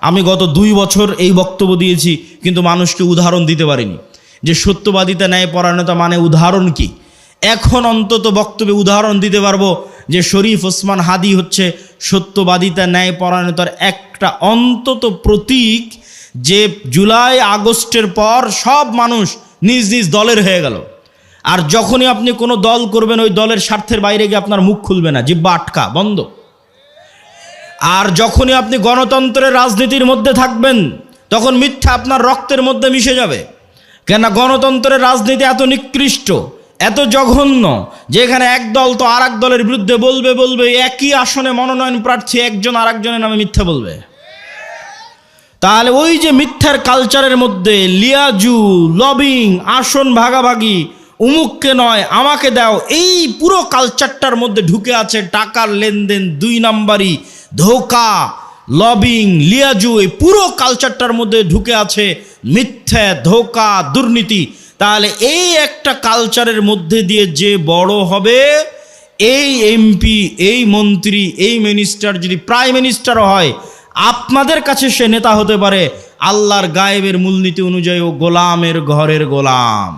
আমি গত 2 বছর এই বক্তব্য দিয়েছি, কিন্তু মানুষকে উদাহরণ দিতে পারিনি যে সত্যবাদিতা ন্যায়পরায়ণতা মানে উদাহরণ কি। এখন অন্তত বক্তব্যে উদাহরণ দিতে পারবো যে শরীফ ওসমান হাদি হচ্ছে সত্যবাদিতা ন্যায়পরায়ণতার একটা অন্তত প্রতীক, যে জুলাই আগস্টের পর সব মানুষ নিজ নিজ দলের হয়ে গেল। আর যখনই আপনি কোনো দল করবেন, ওই দলের স্বার্থের বাইরে গিয়ে আপনার মুখ খুলবে না, জিহ্বা আটকা বন্ধ। আর যখনই আপনি গণতন্ত্রের রাজনীতির মধ্যে থাকবেন, তখন মিথ্যা আপনার রক্তের মধ্যে মিশে যাবে। কেননা গণতন্ত্রের রাজনীতি এত নিকৃষ্ট, এত জঘন্য, যেখানে এক দল তো আর এক দলের বিরুদ্ধে বলবে, একই আসনে মনোনয়ন প্রার্থী একজন আর একজনের নামে মিথ্যা বলবে। তাহলে ওই যে মিথ্যার কালচারের মধ্যে লিয়াজু, লবিং, আসন ভাগাভাগি, উমুককে নয় আমাকে দাও, এই পুরো কালচারটার মধ্যে ঢুকে আছে টাকার লেনদেন, 2 নাম্বারি, ধোঁকা, লবিং, লিয়াজু, এই পুরো কালচারটার মধ্যে ঢুকে আছে মিথ্যা, ধোঁকা, দুর্নীতি। তাহলে এই একটা কালচারের মধ্যে দিয়ে যে বড় হবে, এই এমপি, এই মন্ত্রী, এই মিনিস্টার যদি প্রাইম মিনিস্টারও হয়, আপনাদের কাছে সে নেতা হতে পারে, আল্লাহর গায়েবের মূলনীতি অনুযায়ী ও গোলামের ঘরের গোলাম।